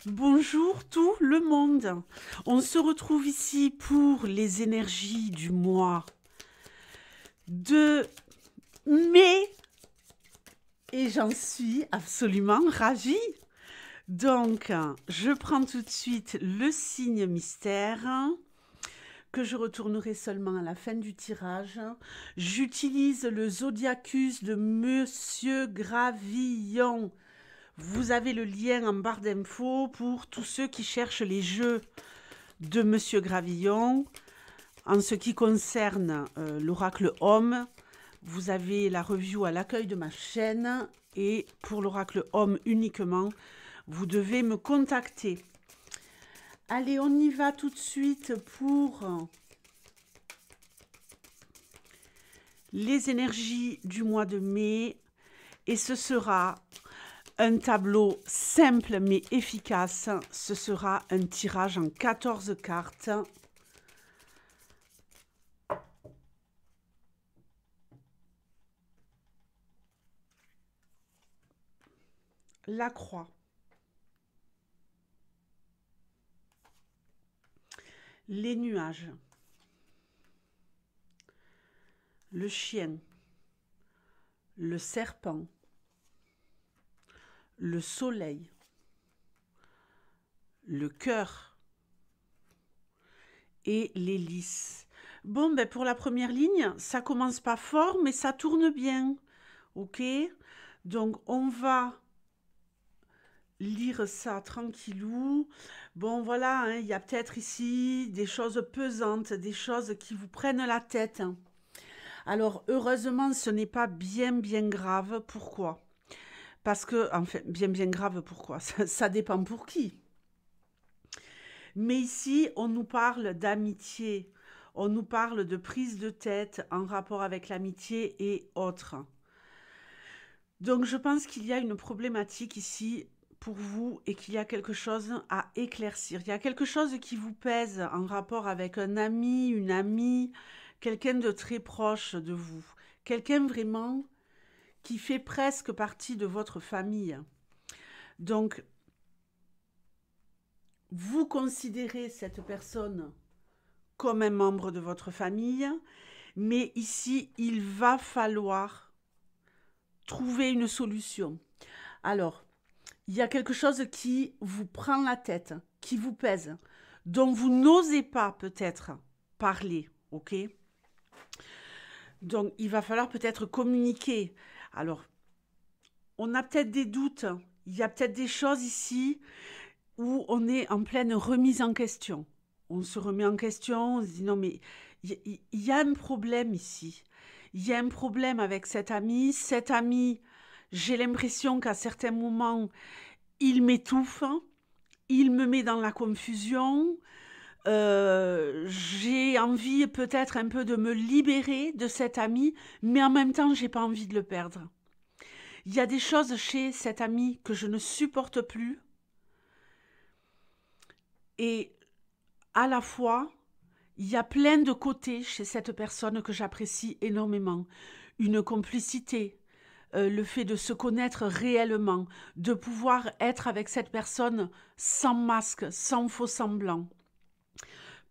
Bonjour tout le monde. On se retrouve ici pour les énergies du mois de mai et j'en suis absolument ravie. Donc, je prends tout de suite le signe mystère que je retournerai seulement à la fin du tirage. J'utilise le Zodiacus de Monsieur Gravillon. Vous avez le lien en barre d'infos pour tous ceux qui cherchent les jeux de Monsieur Gravillon. En ce qui concerne l'oracle homme, vous avez la review à l'accueil de ma chaîne et pour l'oracle homme uniquement, vous devez me contacter. Allez, on y va tout de suite pour les énergies du mois de mai et ce sera un tableau simple mais efficace. Ce sera un tirage en 14 cartes. La croix. Les nuages. Le chien. Le serpent. Le soleil. Le cœur. Et l'hélice. Bon, ben pour la première ligne, ça commence pas fort, mais ça tourne bien. Ok? Donc, on va lire ça tranquillou. Bon, voilà, hein, il y a peut-être ici des choses pesantes, des choses qui vous prennent la tête. Alors, heureusement, ce n'est pas bien grave. Pourquoi? Parce que, enfin, bien grave, pourquoi? Ça dépend pour qui. Mais ici, on nous parle d'amitié. On nous parle de prise de tête en rapport avec l'amitié et autres. Donc, je pense qu'il y a une problématique ici pour vous et qu'il y a quelque chose à éclaircir. Il y a quelque chose qui vous pèse en rapport avec un ami, une amie, quelqu'un de très proche de vous. Quelqu'un vraiment qui fait presque partie de votre famille. Donc, vous considérez cette personne comme un membre de votre famille, mais ici, il va falloir trouver une solution. Alors, il y a quelque chose qui vous prend la tête, qui vous pèse, dont vous n'osez pas peut-être parler, ok? Donc, il va falloir peut-être communiquer. Alors, on a peut-être des doutes, il y a peut-être des choses ici où on est en pleine remise en question. On se remet en question, on se dit non mais il y a un problème ici. Il y a un problème avec cet ami. Cet ami, j'ai l'impression qu'à certains moments, il m'étouffe, il me met dans la confusion. J'ai envie peut-être un peu de me libérer de cet ami, mais en même temps, j'ai pas envie de le perdre. Il y a des choses chez cet ami que je ne supporte plus. Et à la fois, il y a plein de côtés chez cette personne que j'apprécie énormément. Une complicité, le fait de se connaître réellement, de pouvoir être avec cette personne sans masque, sans faux semblant.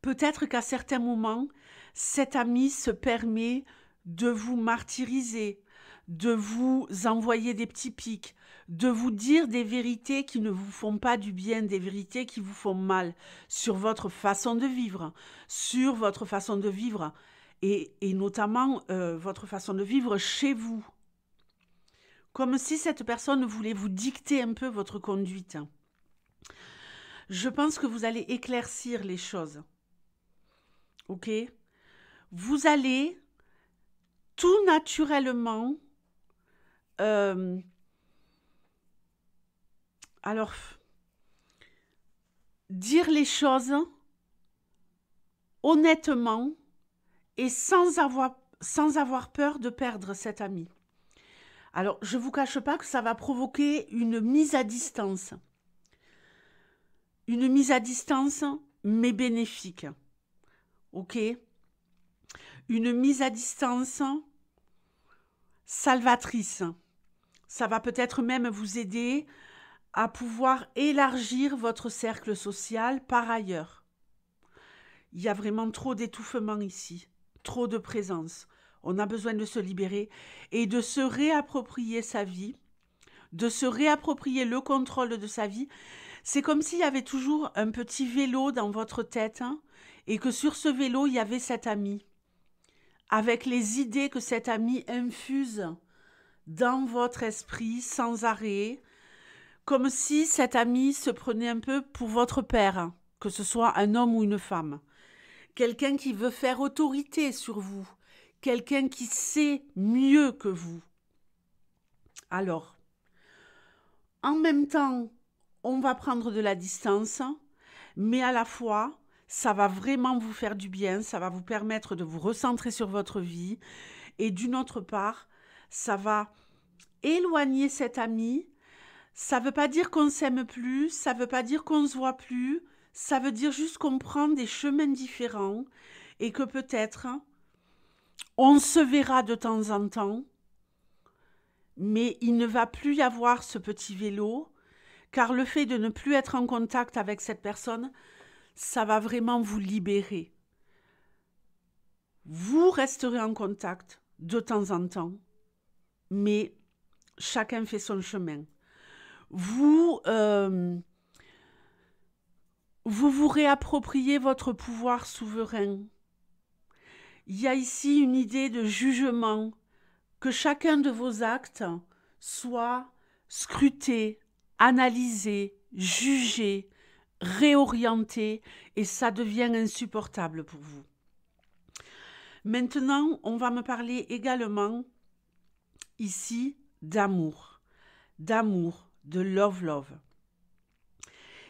Peut-être qu'à certains moments, cet ami se permet de vous martyriser, de vous envoyer des petits pics, de vous dire des vérités qui ne vous font pas du bien, des vérités qui vous font mal sur votre façon de vivre, et notamment votre façon de vivre chez vous. Comme si cette personne voulait vous dicter un peu votre conduite. Je pense que vous allez éclaircir les choses. Ok? Vous allez tout naturellement alors dire les choses honnêtement et sans avoir peur de perdre cet ami. Alors, je ne vous cache pas que ça va provoquer une mise à distance. Une mise à distance, mais bénéfique. Ok? Une mise à distance salvatrice. Ça va peut-être même vous aider à pouvoir élargir votre cercle social par ailleurs. Il y a vraiment trop d'étouffement ici, trop de présence. On a besoin de se libérer et de se réapproprier sa vie, de se réapproprier le contrôle de sa vie. C'est comme s'il y avait toujours un petit vélo dans votre tête, hein, et que sur ce vélo, il y avait cet ami, avec les idées que cet ami infuse dans votre esprit sans arrêt, comme si cet ami se prenait un peu pour votre père, hein, que ce soit un homme ou une femme. Quelqu'un qui veut faire autorité sur vous, quelqu'un qui sait mieux que vous. Alors, en même temps, on va prendre de la distance, mais à la fois, ça va vraiment vous faire du bien, ça va vous permettre de vous recentrer sur votre vie, et d'une autre part, ça va éloigner cet ami. Ça ne veut pas dire qu'on ne s'aime plus, ça ne veut pas dire qu'on ne se voit plus, ça veut dire juste qu'on prend des chemins différents et que peut-être on se verra de temps en temps, mais il ne va plus y avoir ce petit vélo, car le fait de ne plus être en contact avec cette personne, ça va vraiment vous libérer. Vous resterez en contact de temps en temps, mais chacun fait son chemin. Vous vous réappropriez votre pouvoir souverain. Il y a ici une idée de jugement, que chacun de vos actes soit scruté, analysé, jugé, réorienté, et ça devient insupportable pour vous. Maintenant, on va me parler également ici d'amour, de love.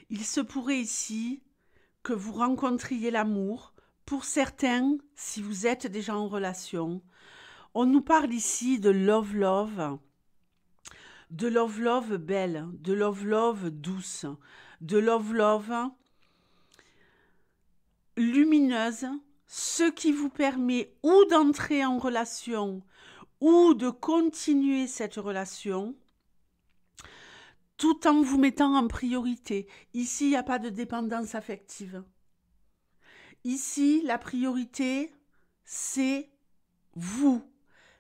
Il se pourrait ici que vous rencontriez l'amour. Pour certains, si vous êtes déjà en relation, on nous parle ici de love, belle, de love douce, de love lumineuse, ce qui vous permet ou d'entrer en relation ou de continuer cette relation tout en vous mettant en priorité. Ici, il n'y a pas de dépendance affective. Ici, la priorité, c'est vous.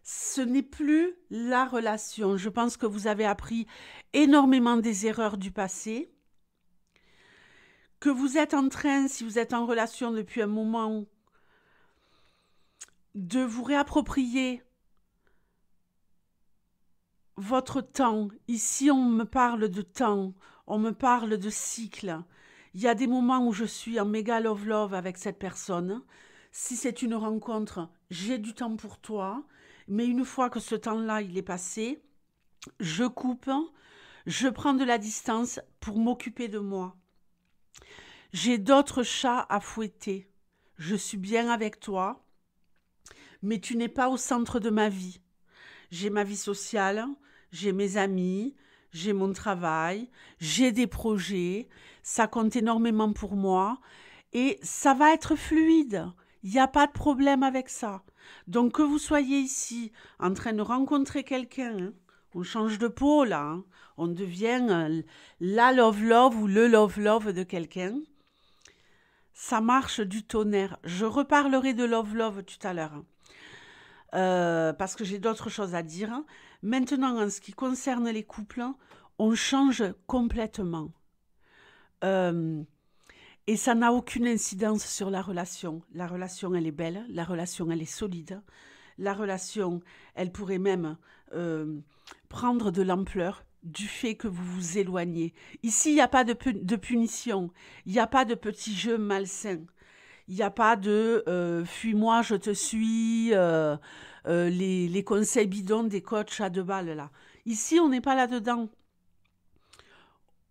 Ce n'est plus la relation. Je pense que vous avez appris énormément des erreurs du passé, que vous êtes en train, si vous êtes en relation depuis un moment, de vous réapproprier votre temps. Ici, on me parle de temps, on me parle de cycle. Il y a des moments où je suis en méga love avec cette personne. Si c'est une rencontre, j'ai du temps pour toi. Mais une fois que ce temps-là, il est passé, je coupe, je prends de la distance pour m'occuper de moi. J'ai d'autres chats à fouetter. Je suis bien avec toi, mais tu n'es pas au centre de ma vie. J'ai ma vie sociale, j'ai mes amis, j'ai mon travail, j'ai des projets, ça compte énormément pour moi et ça va être fluide. Il n'y a pas de problème avec ça. Donc que vous soyez ici en train de rencontrer quelqu'un, hein, on change de peau là, hein, on devient la love ou le love de quelqu'un. Ça marche du tonnerre. Je reparlerai de love tout à l'heure. Parce que j'ai d'autres choses à dire. Maintenant, en ce qui concerne les couples, on change complètement. Et ça n'a aucune incidence sur la relation. La relation, elle est belle. La relation, elle est solide. La relation, elle pourrait même prendre de l'ampleur du fait que vous vous éloignez. Ici, il n'y a pas de punition. Il n'y a pas de petits jeux malsains. Il n'y a pas de fuis-moi, je te suis, les conseils bidons des coachs à 2 balles là. Ici, on n'est pas là-dedans.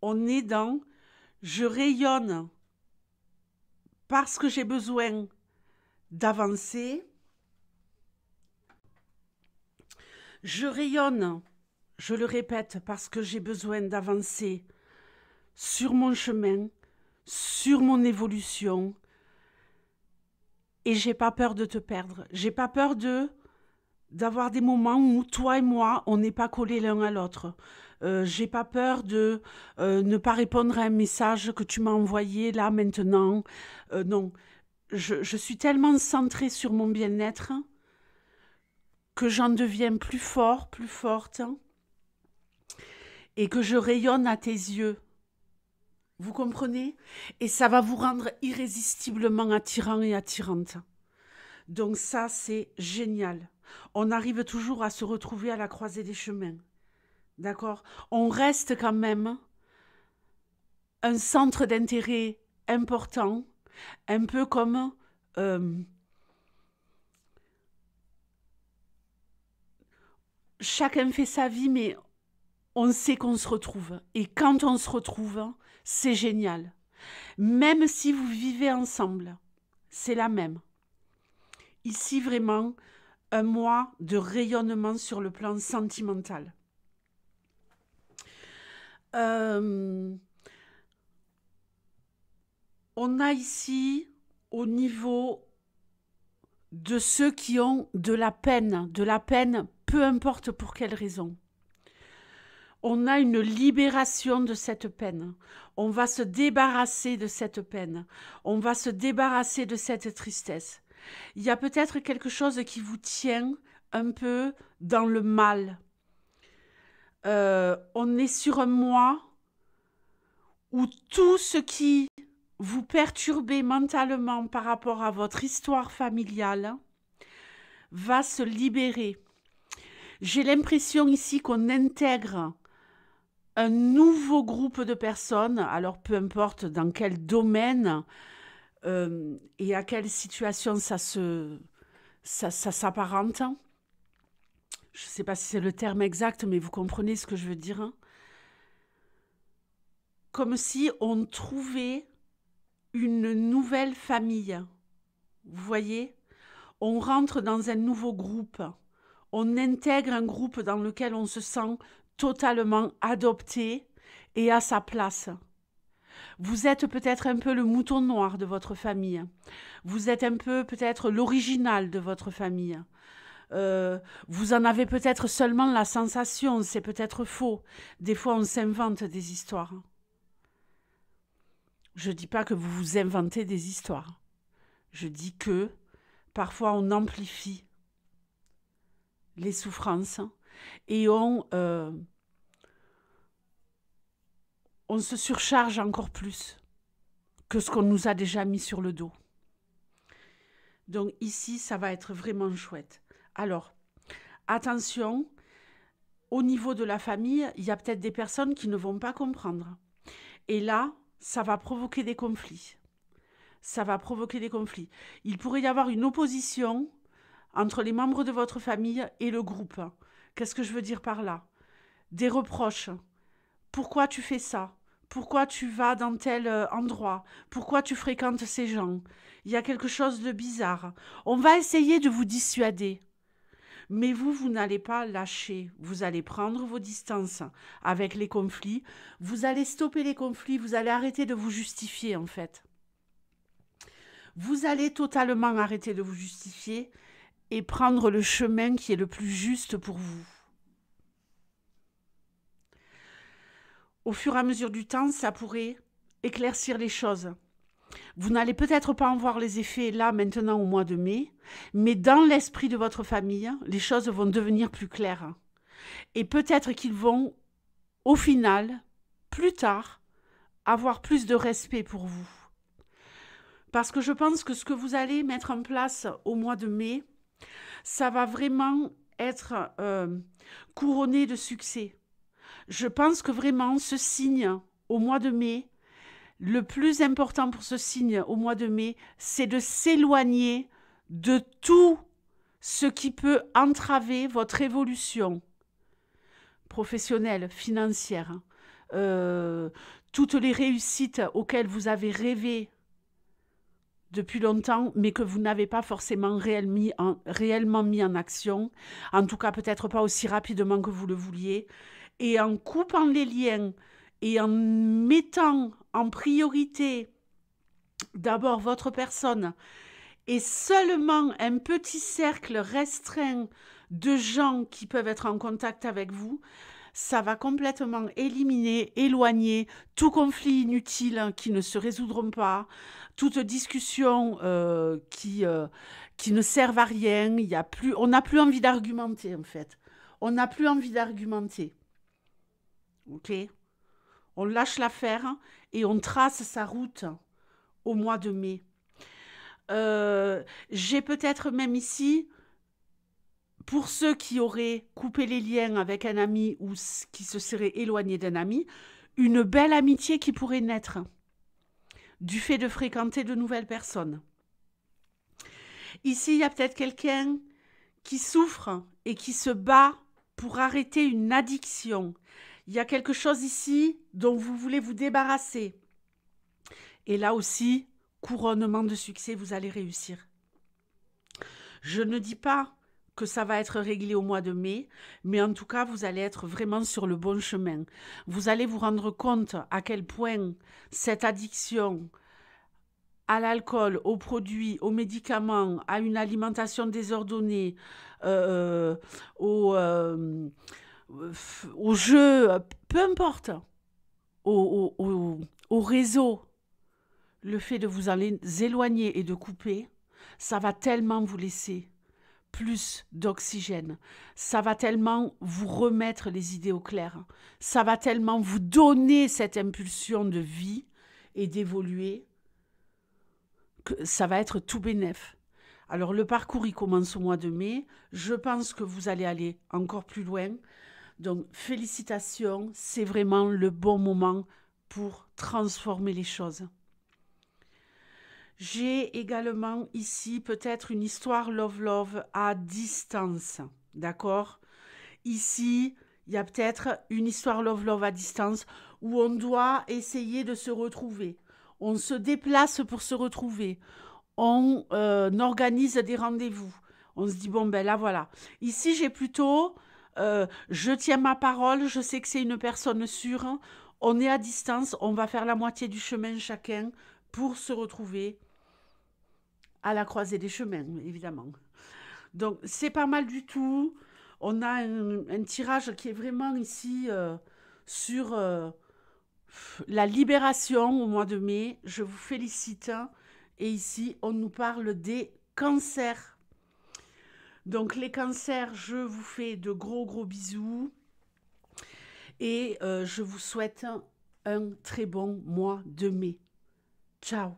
On est dans je rayonne parce que j'ai besoin d'avancer. Je rayonne, je le répète, parce que j'ai besoin d'avancer sur mon chemin, sur mon évolution. Et j'ai pas peur de te perdre. J'ai pas peur d'avoir des moments où toi et moi, on n'est pas collés l'un à l'autre. j'ai pas peur de ne pas répondre à un message que tu m'as envoyé là maintenant. Non, je suis tellement centrée sur mon bien-être que j'en deviens plus fort, plus forte, et que je rayonne à tes yeux. Vous comprenez? Et ça va vous rendre irrésistiblement attirant et attirante. Donc ça, c'est génial. On arrive toujours à se retrouver à la croisée des chemins. D'accord? On reste quand même un centre d'intérêt important, un peu comme chacun fait sa vie, mais on sait qu'on se retrouve. Et quand on se retrouve, c'est génial. Même si vous vivez ensemble, c'est la même. Ici, vraiment, un mois de rayonnement sur le plan sentimental. On a ici, au niveau de ceux qui ont de la peine, peu importe pour quelle raison. On a une libération de cette peine. On va se débarrasser de cette peine. On va se débarrasser de cette tristesse. Il y a peut-être quelque chose qui vous tient un peu dans le mal. On est sur un mois où tout ce qui vous perturbez mentalement par rapport à votre histoire familiale va se libérer. J'ai l'impression ici qu'on intègre un nouveau groupe de personnes, alors peu importe dans quel domaine et à quelle situation ça s'apparente. Je ne sais pas si c'est le terme exact, mais vous comprenez ce que je veux dire. Hein? Comme si on trouvait une nouvelle famille. Vous voyez? On rentre dans un nouveau groupe. On intègre un groupe dans lequel on se sent totalement adopté et à sa place. Vous êtes peut-être un peu le mouton noir de votre famille. Vous êtes un peu peut-être l'original de votre famille. Vous en avez peut-être seulement la sensation, c'est peut-être faux. Des fois, on s'invente des histoires. Je ne dis pas que vous vous inventez des histoires. Je dis que parfois on amplifie les souffrances et on se surcharge encore plus que ce qu'on nous a déjà mis sur le dos. Donc ici, ça va être vraiment chouette. Alors, attention, au niveau de la famille, il y a peut-être des personnes qui ne vont pas comprendre. Et là, ça va provoquer des conflits. Ça va provoquer des conflits. Il pourrait y avoir une opposition entre les membres de votre famille et le groupe. Qu'est-ce que je veux dire par là? Des reproches. Pourquoi tu fais ça? Pourquoi tu vas dans tel endroit? Pourquoi tu fréquentes ces gens? Il y a quelque chose de bizarre. On va essayer de vous dissuader. Mais vous n'allez pas lâcher. Vous allez prendre vos distances avec les conflits. Vous allez stopper les conflits. Vous allez arrêter de vous justifier, en fait. Vous allez totalement arrêter de vous justifier et prendre le chemin qui est le plus juste pour vous. Au fur et à mesure du temps, ça pourrait éclaircir les choses. Vous n'allez peut-être pas en voir les effets là, maintenant, au mois de mai, mais dans l'esprit de votre famille, les choses vont devenir plus claires. Et peut-être qu'ils vont, au final, plus tard, avoir plus de respect pour vous. Parce que je pense que ce que vous allez mettre en place au mois de mai, ça va vraiment être couronné de succès. Je pense que vraiment, ce signe au mois de mai, le plus important pour ce signe au mois de mai, c'est de s'éloigner de tout ce qui peut entraver votre évolution professionnelle, financière, toutes les réussites auxquelles vous avez rêvé depuis longtemps, mais que vous n'avez pas forcément réellement mis en action, en tout cas peut-être pas aussi rapidement que vous le vouliez, et en coupant les liens et en mettant en priorité d'abord votre personne et seulement un petit cercle restreint de gens qui peuvent être en contact avec vous, ça va complètement éliminer, éloigner tout conflit inutile qui ne se résoudront pas, toute discussion qui ne servent à rien. Il y a plus, on n'a plus envie d'argumenter en fait. On n'a plus envie d'argumenter. Ok? On lâche l'affaire et on trace sa route au mois de mai. J'ai peut-être même ici, pour ceux qui auraient coupé les liens avec un ami ou qui se seraient éloignés d'un ami, une belle amitié qui pourrait naître du fait de fréquenter de nouvelles personnes. Ici, il y a peut-être quelqu'un qui souffre et qui se bat pour arrêter une addiction. Il y a quelque chose ici dont vous voulez vous débarrasser. Et là aussi, couronnement de succès, vous allez réussir. Je ne dis pas que ça va être réglé au mois de mai, mais en tout cas, vous allez être vraiment sur le bon chemin. Vous allez vous rendre compte à quel point cette addiction à l'alcool, aux produits, aux médicaments, à une alimentation désordonnée, au, au jeu, peu importe, au réseau, le fait de vous en éloigner et de couper, ça va tellement vous laisser plus d'oxygène. Ça va tellement vous remettre les idées au clair. Ça va tellement vous donner cette impulsion de vie et d'évoluer que ça va être tout bénef. Alors le parcours, il commence au mois de mai. Je pense que vous allez aller encore plus loin. Donc félicitations, c'est vraiment le bon moment pour transformer les choses. J'ai également ici peut-être une histoire love-love à distance, d'accord? Ici, il y a peut-être une histoire love-love à distance où on doit essayer de se retrouver. On se déplace pour se retrouver. On organise des rendez-vous. On se dit, bon, ben là, voilà. Ici, j'ai plutôt, je tiens ma parole, je sais que c'est une personne sûre. On est à distance, on va faire la moitié du chemin chacun pour se retrouver à la croisée des chemins, évidemment. Donc, c'est pas mal du tout. On a un tirage qui est vraiment ici sur la libération au mois de mai. Je vous félicite. Et ici, on nous parle des cancers. Donc, les cancers, je vous fais de gros bisous. Et je vous souhaite un très bon mois de mai. Ciao.